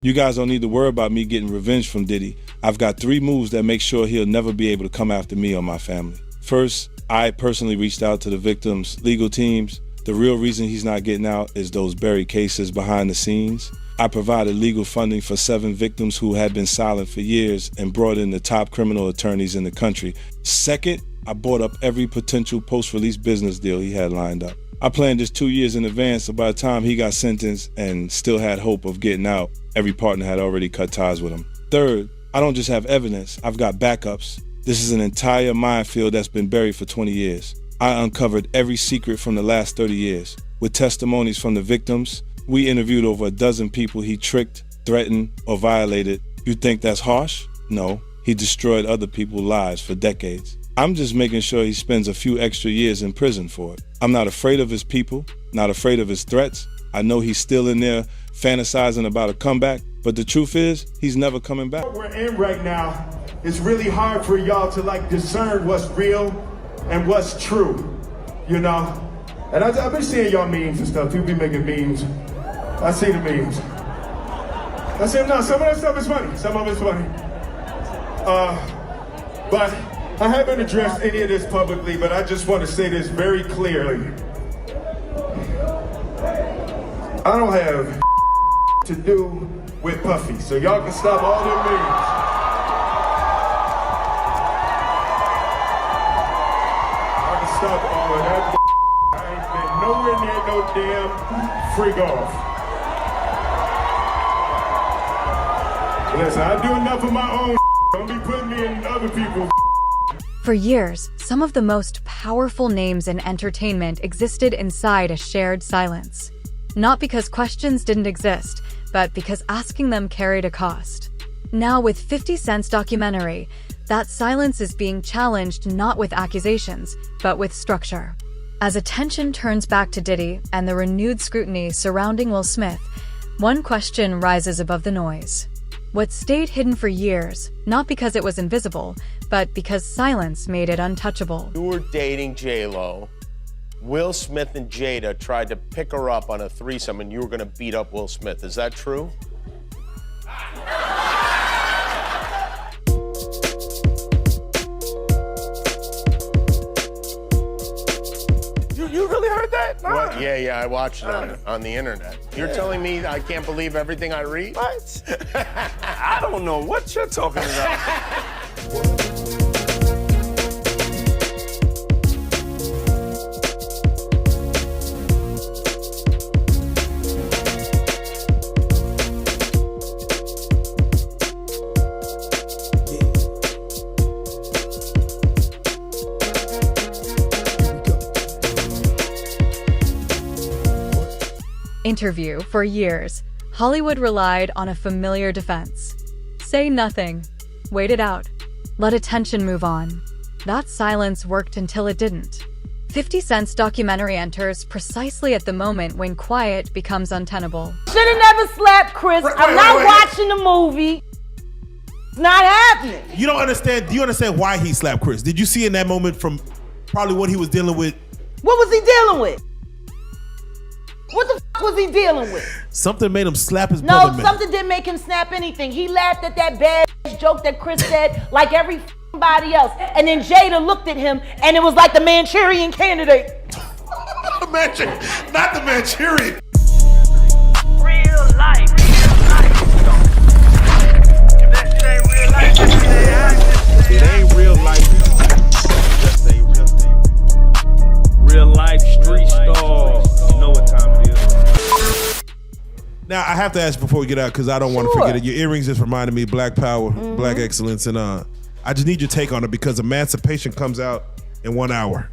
You guys don't need to worry about me getting revenge from Diddy. I've got 3 moves that make sure he'll never be able to come after me or my family. First, I personally reached out to the victims' legal teams. The real reason he's not getting out is those buried cases behind the scenes. I provided legal funding for 7 victims who had been silent for years and brought in the top criminal attorneys in the country. Second, I bought up every potential post-release business deal he had lined up. I planned this 2 years in advance, so by the time he got sentenced and still had hope of getting out, every partner had already cut ties with him. Third, I don't just have evidence, I've got backups. This is an entire minefield that's been buried for 20 years. I uncovered every secret from the last 30 years. With testimonies from the victims, we interviewed over a dozen people he tricked, threatened, or violated. You think that's harsh? No, he destroyed other people's lives for decades. I'm just making sure he spends a few extra years in prison for it. I'm not afraid of his people, not afraid of his threats. I know he's still in there fantasizing about a comeback, but the truth is, he's never coming back. What we're in right now, it's really hard for y'all to discern what's real and what's true, you know? And I've been seeing y'all memes and stuff. People be making memes. I see the memes. I said, no, some of that stuff is funny. Some of it's funny. But I haven't addressed any of this publicly, but I just want to say this very clearly. I don't have to do with Puffy, so y'all can stop all them memes. I can stop all of that. I ain't been nowhere near no damn freak off. Listen, I do enough of my own. Don't be putting me in other people's. For years, some of the most powerful names in entertainment existed inside a shared silence. Not because questions didn't exist, but because asking them carried a cost. Now with 50 Cent's documentary, that silence is being challenged not with accusations, but with structure. As attention turns back to Diddy and the renewed scrutiny surrounding Will Smith, one question rises above the noise. What stayed hidden for years, not because it was invisible, but because silence made it untouchable. You were dating J-Lo. Will Smith and Jada tried to pick her up on a threesome and you were gonna beat up Will Smith. Is that true? You really heard that? Nah. What? Yeah, I watched it on the internet. You're telling me I can't believe everything I read? What? I don't know what you're talking about. Interview. For years, Hollywood relied on a familiar defense. Say nothing. Wait it out. Let attention move on. That silence worked until it didn't. 50 Cent's documentary enters precisely at the moment when quiet becomes untenable. Should've never slapped Chris. I'm not watching the movie. It's not happening. You don't understand. Do you understand why he slapped Chris? Did you see in that moment from probably what he was dealing with? What was he dealing with? What the f was he dealing with? Something made him slap his No, brother, man. something didn't make him snap anything. He laughed at that bad joke that Chris said like everybody else. And then Jada looked at him and it was like the Manchurian Candidate. Not the Manchurian. Real life. If that shit ain't real life, It ain't real life. Just real life street stars. You know what time it is. Now, I have to ask before we get out, because I don't want to forget it. Your earrings just reminded me of Black Power, Black Excellence, and I just need your take on it because Emancipation comes out in 1 hour.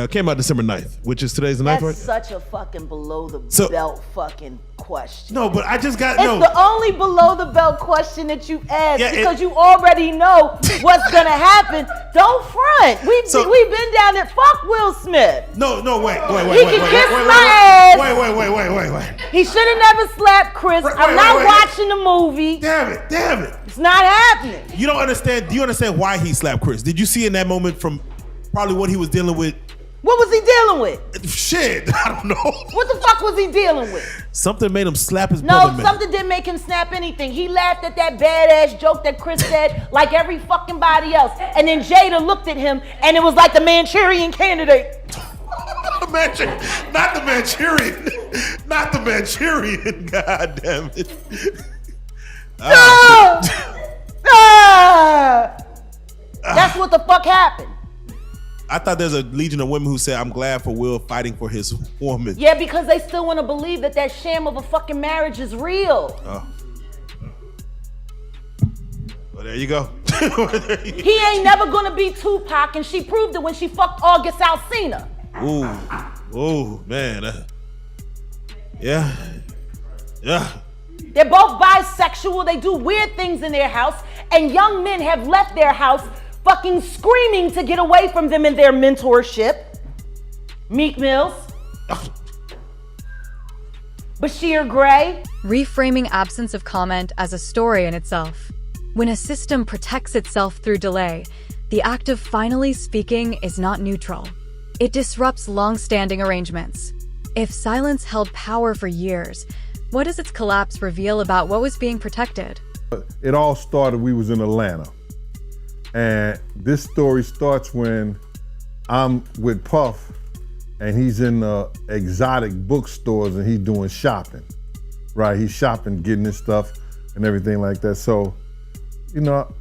Came out December 9th, which is today's the 9th, right? That's such a fucking below the belt fucking question. No, but I just got It's the only below the belt question that you asked because you already know what's gonna happen. Don't front. We've been down there. Fuck Will Smith. No, wait. He can kiss my ass. Wait. He should have never slapped Chris. I'm not watching the movie. Damn it. It's not happening. You don't understand. Do you understand why he slapped Chris? Did you see in that moment from probably what he was dealing with? What was he dealing with? Shit, I don't know. What the fuck was he dealing with? Something made him slap his No, brother, man. something didn't make him snap anything. He laughed at that badass joke that Chris said like every fucking body else. And then Jada looked at him and it was like the Manchurian Candidate. Not the Manchurian. Not the Manchurian. God damn it. That's what the fuck happened. I thought there's a legion of women who said, I'm glad for Will fighting for his woman. Yeah, because they still want to believe that that sham of a fucking marriage is real. Oh. Well, there you go. He ain't never gonna be Tupac, and she proved it when she fucked August Alsina. Ooh, man. Yeah. They're both bisexual. They do weird things in their house, and young men have left their house fucking screaming to get away from them in their mentorship. Meek Mills. Bashir Gray. Reframing absence of comment as a story in itself. When a system protects itself through delay, the act of finally speaking is not neutral. It disrupts long-standing arrangements. If silence held power for years, what does its collapse reveal about what was being protected? It all started, we was in Atlanta. And this story starts when I'm with Puff and he's in the exotic bookstores and he's doing shopping, right? He's shopping, getting his stuff and everything like that. So, you know,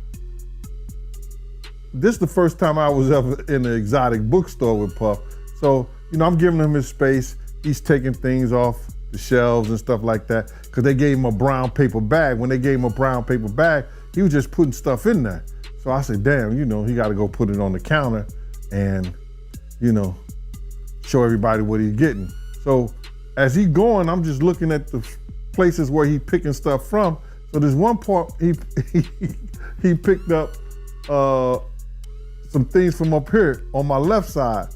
this is the first time I was ever in an exotic bookstore with Puff. So, you know, I'm giving him his space. He's taking things off the shelves and stuff like that because they gave him a brown paper bag. When they gave him a brown paper bag, he was just putting stuff in there. So I said, damn, you know, he got to go put it on the counter and, you know, show everybody what he's getting. So as he going, I'm just looking at the places where he picking stuff from. So there's one part he picked up some things from up here on my left side.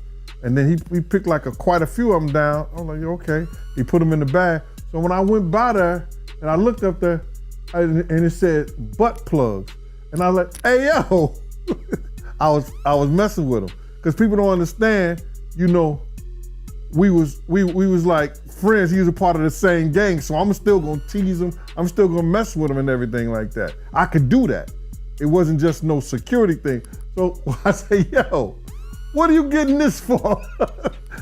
And then he picked like quite a few of them down. I'm like, okay. He put them in the bag. So when I went by there and I looked up there and it said butt plugs. And I was like, hey, yo. I was messing with him. Because people don't understand, you know, we was like friends. He was a part of the same gang. So I'm still gonna tease him. I'm still gonna mess with him and everything like that. I could do that. It wasn't just no security thing. So I say, yo, what are you getting this for?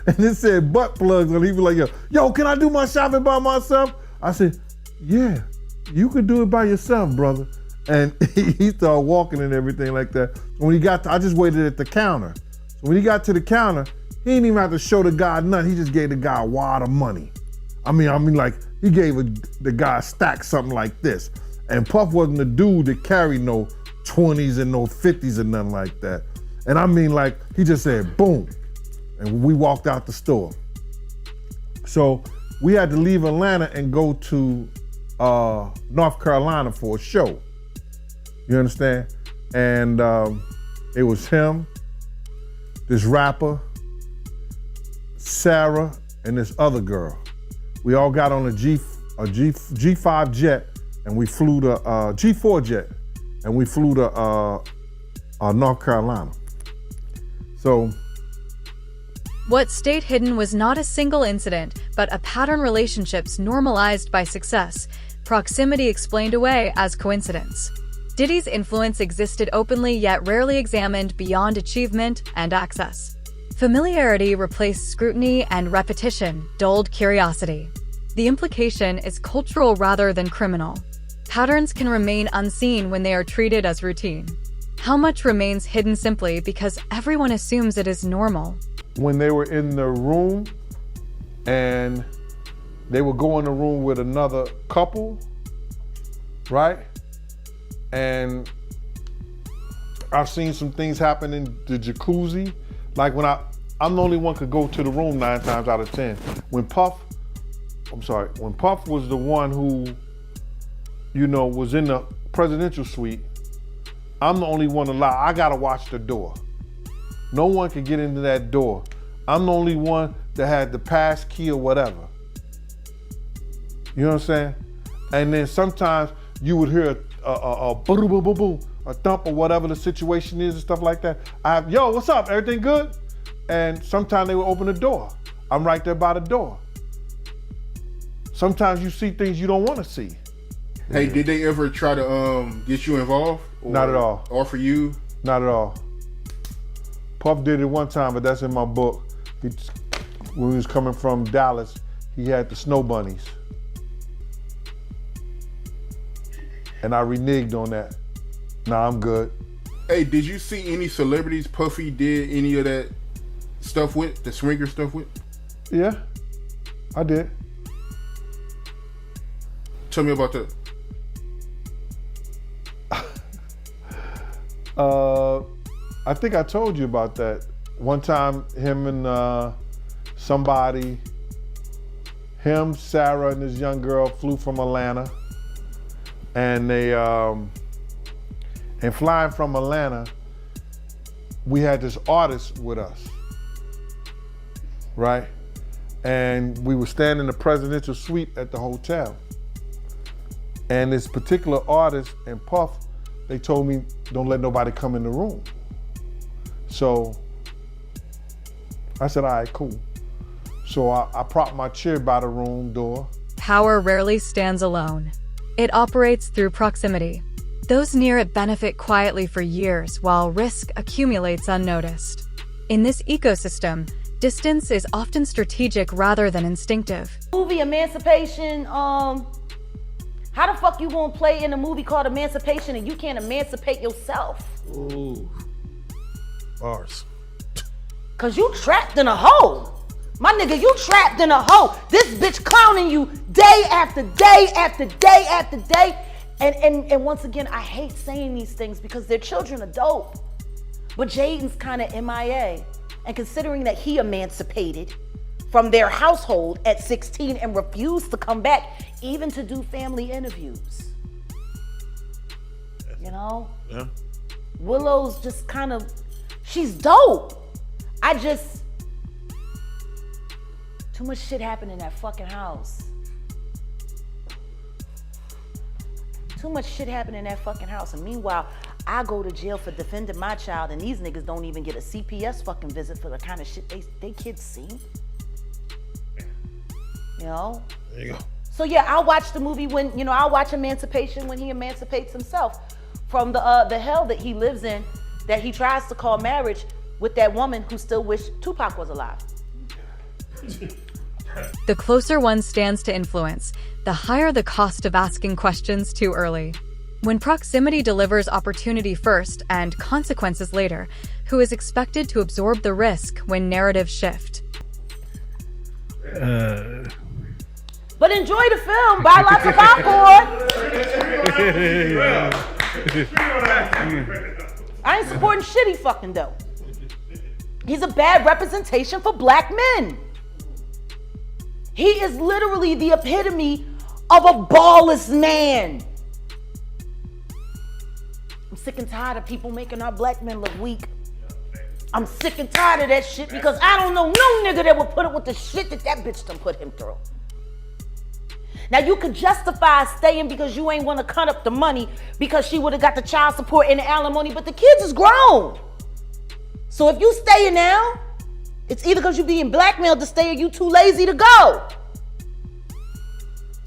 And it said butt plugs. And he was like, yo, can I do my shopping by myself? I said, yeah, you could do it by yourself, brother. And he started walking and everything like that. So when he got I just waited at the counter. So when he got to the counter, he didn't even have to show the guy nothing. He just gave the guy a wad of money. I mean, like he gave the guy a stack something like this. And Puff wasn't the dude that carried no 20s and no 50s and nothing like that. And I mean, like, he just said, boom. And we walked out the store. So we had to leave Atlanta and go to North Carolina for a show. You understand? And it was him, this rapper, Sarah, and this other girl. We all got on a G5 jet, and we flew to G4 jet, and we flew to North Carolina. So, what stayed hidden was not a single incident, but a pattern relationships normalized by success, proximity explained away as coincidence. Diddy's influence existed openly yet rarely examined beyond achievement and access. Familiarity replaced scrutiny and repetition dulled curiosity. The implication is cultural rather than criminal. Patterns can remain unseen when they are treated as routine. How much remains hidden simply because everyone assumes it is normal? When they were in the room and they would go in the room with another couple, right? And I've seen some things happen in the jacuzzi. Like when I'm the only one could go to the room 9 times out of 10. When Puff was the one who, you know, was in the presidential suite, I'm the only one allowed. I gotta watch the door. No one can get into that door. I'm the only one that had the pass key or whatever. You know what I'm saying? And then sometimes you would hear a boom, boom, boom, boom, a thump or whatever the situation is and stuff like that. Yo, what's up? Everything good? And sometimes they will open the door. I'm right there by the door. Sometimes you see things you don't want to see. Hey, did they ever try to get you involved? Or Not at all. Offer you? Not at all. Puff did it one time, but that's in my book. When he was coming from Dallas, he had the snow bunnies. And I reneged on that. Nah, I'm good. Hey, did you see any celebrities Puffy did any of that stuff with, the swinger stuff with? Yeah, I did. Tell me about that. I think I told you about that. One time, him and somebody, him, Sarah, and this young girl flew from Atlanta. And they, and flying from Atlanta, we had this artist with us, right? And we were staying in the presidential suite at the hotel. And this particular artist and Puff, they told me, don't let nobody come in the room. So I said, all right, cool. So I propped my chair by the room door. Power rarely stands alone. It operates through proximity. Those near it benefit quietly for years while risk accumulates unnoticed. In this ecosystem, distance is often strategic rather than instinctive. Movie Emancipation, how the fuck you gonna play in a movie called Emancipation and you can't emancipate yourself? Ooh. Bars. Cause you trapped in a hole. My nigga, you trapped in a hole. This bitch clowning you day after day after day after day. And once again, I hate saying these things because their children are dope. But Jaden's kind of MIA. And considering that he emancipated from their household at 16 and refused to come back, even to do family interviews. You know? Yeah. Willow's just kind of, she's dope. Too much shit happened in that fucking house. Too much shit happened in that fucking house. And meanwhile, I go to jail for defending my child and these niggas don't even get a CPS fucking visit for the kind of shit they kids see. You know? There you go. So yeah, I'll watch the movie when, you know, I'll watch Emancipation when he emancipates himself from the hell that he lives in, that he tries to call marriage with that woman who still wished Tupac was alive. The closer one stands to influence, the higher the cost of asking questions too early. When proximity delivers opportunity first and consequences later, who is expected to absorb the risk when narratives shift? But enjoy the film, buy lots of popcorn. I ain't supporting shit he fucking though. He's a bad representation for black men. He is literally the epitome of a ballless man. I'm sick and tired of people making our black men look weak. I'm sick and tired of that shit because I don't know no nigga that would put up with the shit that bitch done put him through. Now you could justify staying because you ain't want to cut up the money because she would have got the child support and the alimony, but the kids is grown. So if you staying now, it's either because you being blackmailed to stay or you too lazy to go.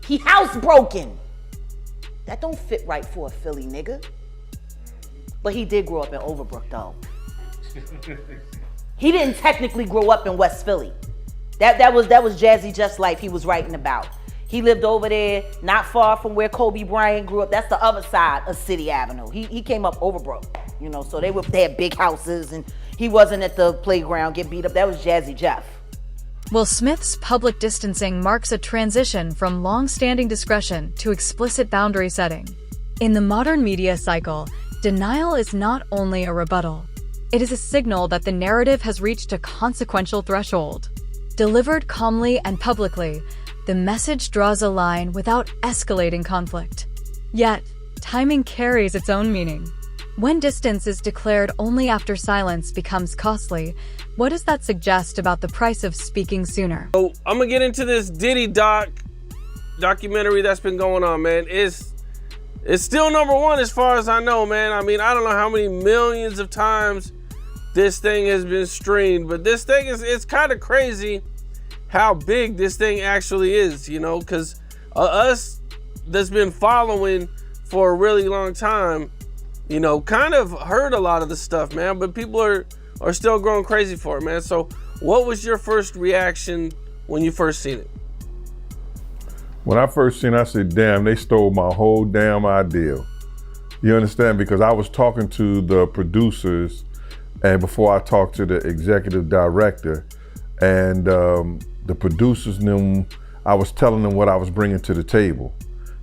He housebroken. That don't fit right for a Philly nigga. But he did grow up in Overbrook though. He didn't technically grow up in West Philly. That was Jazzy Jeff's life he was writing about. He lived over there, not far from where Kobe Bryant grew up. That's the other side of City Avenue. He came up Overbrook, you know, so they had big houses and he wasn't at the playground get beat up. That was Jazzy Jeff. Will Smith's public distancing marks a transition from long-standing discretion to explicit boundary setting. In the modern media cycle, denial is not only a rebuttal. It is a signal that the narrative has reached a consequential threshold. Delivered calmly and publicly, the message draws a line without escalating conflict. Yet, timing carries its own meaning. When distance is declared only after silence becomes costly, what does that suggest about the price of speaking sooner? So I'm gonna get into this Diddy documentary that's been going on, man. It's still #1 as far as I know, man. I mean, I don't know how many millions of times this thing has been streamed, but this thing it's kind of crazy how big this thing actually is, you know, because us that's been following for a really long time, you know, kind of heard a lot of the stuff, man, but people are still going crazy for it, man. So what was your first reaction when you first seen it? When I first seen it, I said, damn, they stole my whole damn idea. You understand? Because I was talking to the producers, and before I talked to the executive director, and the producers knew, I was telling them what I was bringing to the table.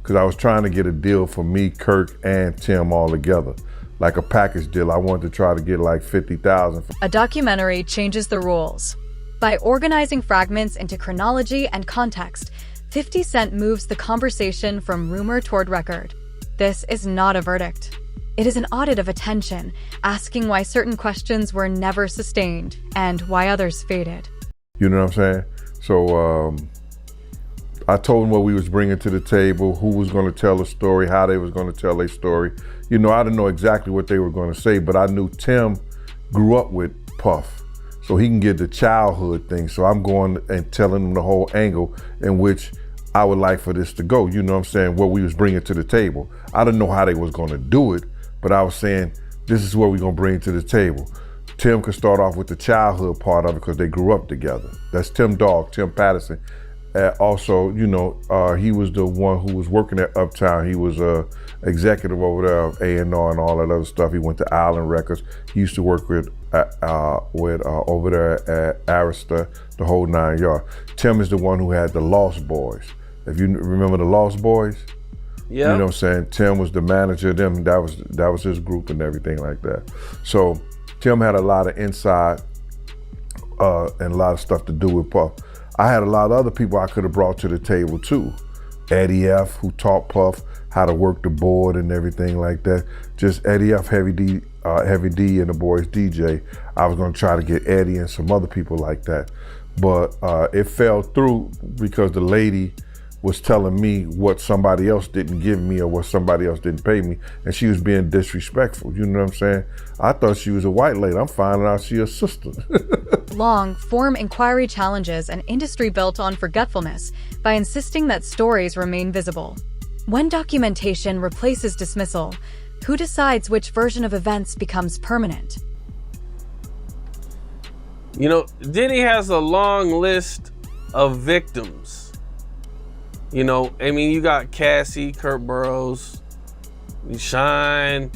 Because I was trying to get a deal for me, Kirk, and Tim all together. Like a package deal. I wanted to try to get like 50,000. A documentary changes the rules. By organizing fragments into chronology and context, 50 Cent moves the conversation from rumor toward record. This is not a verdict. It is an audit of attention, asking why certain questions were never sustained and why others faded. You know what I'm saying? So I told them what we was bringing to the table, who was going to tell a story, how they was going to tell a story. You know, I didn't know exactly what they were going to say, but I knew Tim grew up with Puff, so he can get the childhood thing. So I'm going and telling them the whole angle in which I would like for this to go. You know what I'm saying? What we was bringing to the table. I didn't know how they was going to do it, but I was saying, this is what we're going to bring to the table. Tim could start off with the childhood part of it because they grew up together. That's Tim Dog, Tim Patterson. Also, you know, he was the one who was working at Uptown. He was executive over there of A&R and all that other stuff. He went to Island Records. He used to work with over there at Arista, the whole 9 yards. Tim is the one who had the Lost Boys. If you remember the Lost Boys, yeah, you know what I'm saying. Tim was the manager of them. That was his group and everything like that. So Tim had a lot of inside and a lot of stuff to do with Puff. I had a lot of other people I could have brought to the table too. Eddie F, who taught Puff how to work the board and everything like that. Just Eddie F, Heavy D, and the boys DJ. I was gonna try to get Eddie and some other people like that. But it fell through because the lady was telling me what somebody else didn't give me or what somebody else didn't pay me, and she was being disrespectful. You know what I'm saying? I thought she was a white lady. I'm finding out she a sister. Long-form inquiry challenges an industry built on forgetfulness by insisting that stories remain visible. When documentation replaces dismissal, who decides which version of events becomes permanent? You know, Diddy has a long list of victims. You know, I mean, you got Cassie, Kurt Burrows, Shine,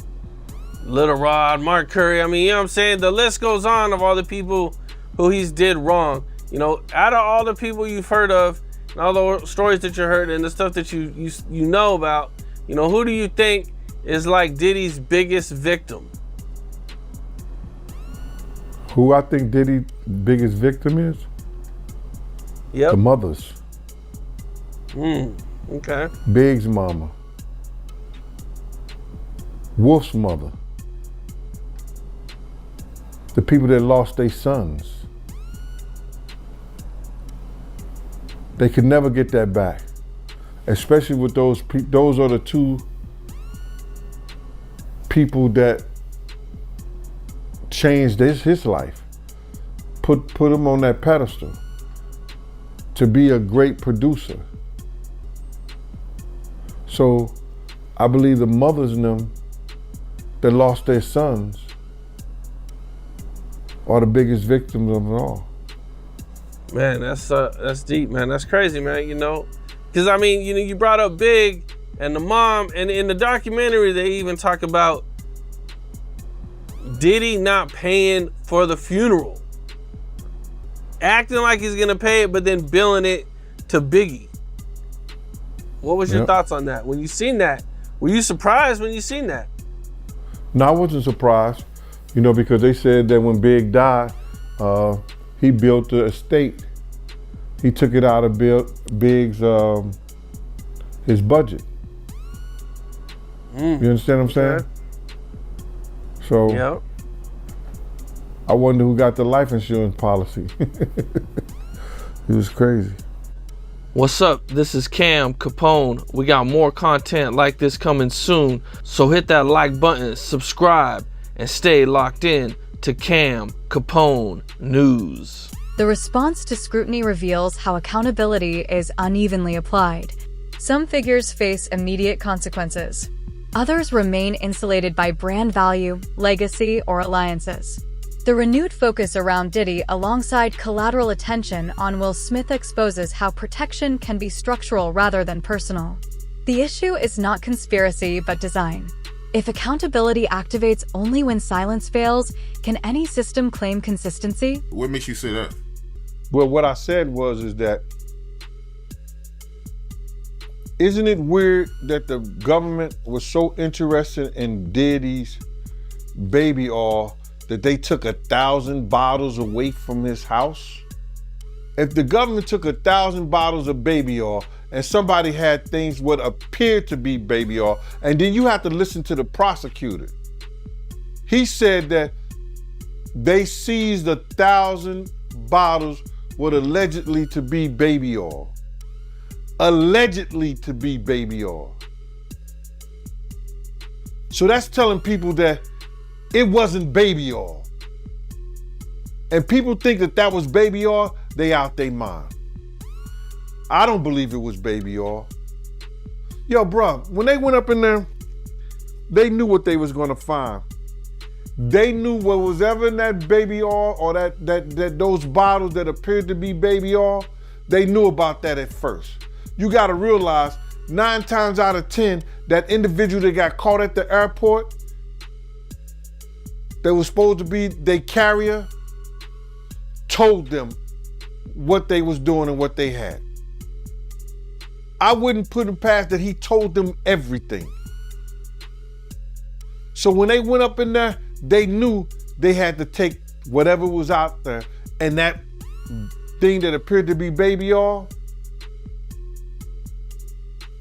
Little Rod, Mark Curry. I mean, you know what I'm saying? The list goes on of all the people who he's did wrong. You know, out of all the people you've heard of, and all the stories that you heard and the stuff that you know about, you know, who do you think is like Diddy's biggest victim? Who I think Diddy's biggest victim is? Yep. The mothers. Okay. Big's mama. Wolf's mother. The people that lost their sons. They could never get that back. Especially with those are the two people that changed his life. Put him on that pedestal to be a great producer. So I believe the mothers in them that lost their sons are the biggest victims of it all. Man, that's deep, man. That's crazy, man. You know, because I mean, you know, you brought up Big and the mom, and in the documentary they even talk about Diddy not paying for the funeral, acting like he's gonna pay it, but then billing it to Biggie. What was your thoughts on that? When you seen that, were you surprised when you seen that? No, I wasn't surprised, you know, because they said that when Big died, he built the estate. He took it out of Big's his budget. You understand what I'm saying? So yeah. I wonder who got the life insurance policy. It was crazy. What's up? This is Cam Capone. We got more content like this coming soon, so hit that like button, subscribe, and stay locked in to Cam Capone News. The response to scrutiny reveals how accountability is unevenly applied. Some figures face immediate consequences. Others remain insulated by brand value, legacy, or alliances. The renewed focus around Diddy alongside collateral attention on Will Smith exposes how protection can be structural rather than personal. The issue is not conspiracy, but design. If accountability activates only when silence fails, can any system claim consistency? What makes you say that? Well, what I said is that isn't it weird that the government was so interested in Diddy's baby oil that they took 1,000 bottles away from his house? If the government took 1,000 bottles of baby oil and somebody had things what appeared to be baby oil, and then you have to listen to the prosecutor. He said that they seized 1,000 bottles what allegedly to be baby oil. Allegedly to be baby oil. So that's telling people that it wasn't baby oil. And people think that that was baby oil, they out their mind. I don't believe it was baby oil. Yo, bro, when they went up in there, they knew what they was gonna find. They knew what was ever in that baby oil or that those bottles that appeared to be baby oil, they knew about that at first. You gotta realize 9 times out of 10, that individual that got caught at the airport, that was supposed to be their carrier, told them what they was doing and what they had. I wouldn't put him past that he told them everything. So when they went up in there, they knew they had to take whatever was out there, and that thing that appeared to be baby oil,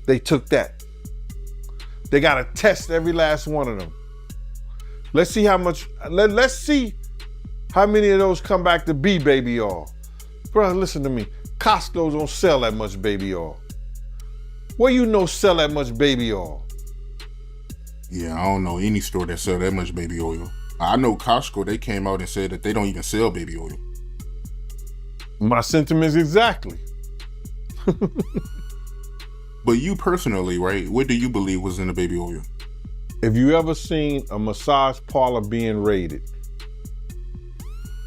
they took that. They got to test every last one of them. Let's see how much, let's see how many of those come back to be baby oil. Bro, listen to me. Costco don't sell that much baby oil. Where you know sell that much baby oil? Yeah, I don't know any store that sell that much baby oil. I know Costco, they came out and said that they don't even sell baby oil. My sentiments exactly. But you personally, right, what do you believe was in the baby oil? If you ever seen a massage parlor being raided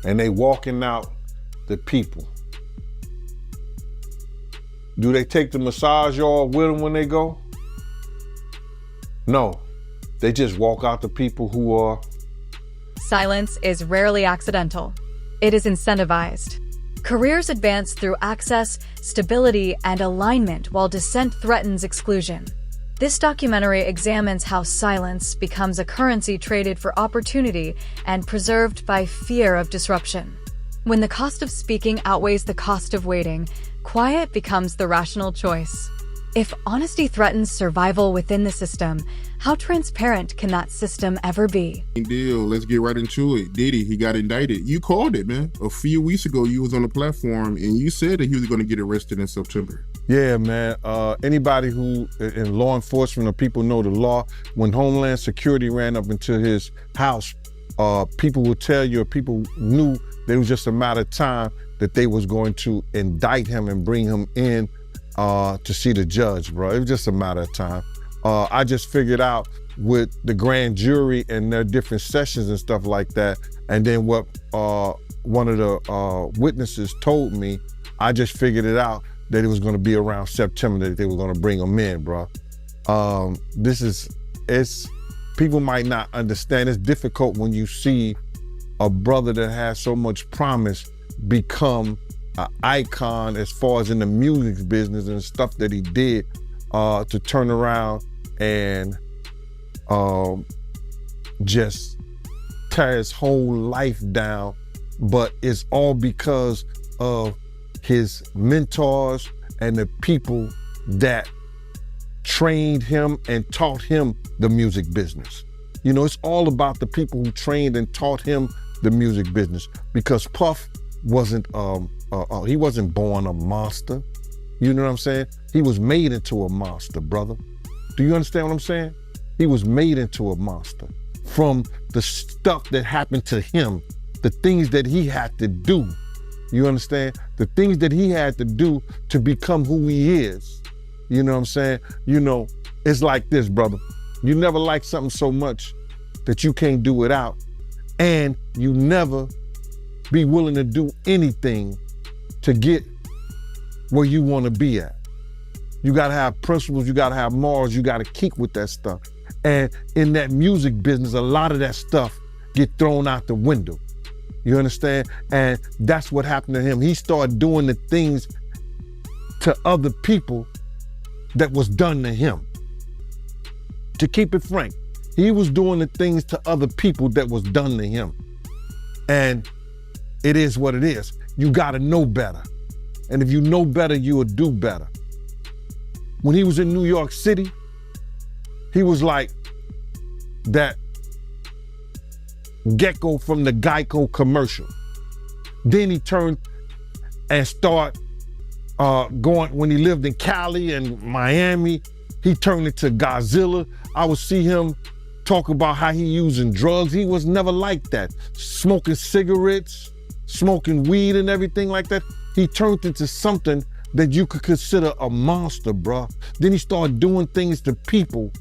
and they walking out the people, do they take the massage oil with them when they go? No, they just walk out the people who are. Silence is rarely accidental. It is incentivized. Careers advance through access, stability, and alignment while dissent threatens exclusion. This documentary examines how silence becomes a currency traded for opportunity and preserved by fear of disruption. When the cost of speaking outweighs the cost of waiting, quiet becomes the rational choice. If honesty threatens survival within the system, how transparent can that system ever be? Deal. Let's get right into it. Diddy, he got indicted. You called it, man. A few weeks ago, you was on the platform and you said that he was going to get arrested in September. Yeah, man. Anybody who in law enforcement or people know the law, when Homeland Security ran up into his house, people will tell you, or people knew that it was just a matter of time that they was going to indict him and bring him in to see the judge, bro. It was just a matter of time. I just figured out with the grand jury and their different sessions and stuff like that, and then what one of the witnesses told me, I just figured it out that it was gonna be around September that they were gonna bring him in, bro. People might not understand. It's difficult when you see a brother that has so much promise become an icon as far as in the music business and stuff that he did, to turn around and just tear his whole life down. But it's all because of his mentors and the people that trained him and taught him the music business. You know, it's all about the people who trained and taught him the music business, because Puff wasn't, he wasn't born a monster. You know what I'm saying? He was made into a monster, brother. Do you understand what I'm saying? He was made into a monster. from the stuff that happened to him, the things that he had to do. You understand? The things that he had to do to become who he is. You know what I'm saying? You know, it's like this, brother. You never like something so much that you can't do without, and you never be willing to do anything to get where you want to be at. You gotta have principles, you gotta have morals, you gotta keep with that stuff. And in that music business, a lot of that stuff get thrown out the window. You understand? And that's what happened to him. He started doing the things to other people that was done to him. To keep it frank, he was doing the things to other people that was done to him. And it is what it is. You gotta know better. And if you know better, you will do better. When he was in New York City, he was like that gecko from the Geico commercial. Then he turned and started going, when he lived in Cali and Miami, he turned into Godzilla. I would see him talk about how he using drugs. He was never like that. Smoking cigarettes, smoking weed and everything like that. He turned into something that you could consider a monster, bruh. Then he started doing things to people,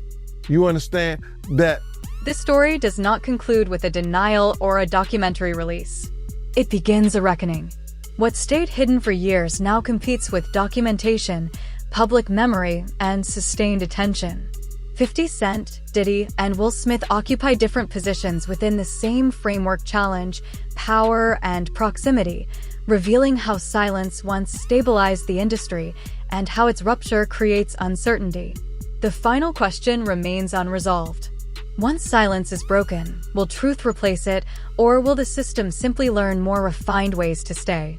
you understand, that... This story does not conclude with a denial or a documentary release. It begins a reckoning. What stayed hidden for years now competes with documentation, public memory, and sustained attention. 50 Cent, Diddy, and Will Smith occupy different positions within the same framework challenge, power, and proximity, revealing how silence once stabilized the industry and how its rupture creates uncertainty. The final question remains unresolved. Once silence is broken, will truth replace it, or will the system simply learn more refined ways to stay?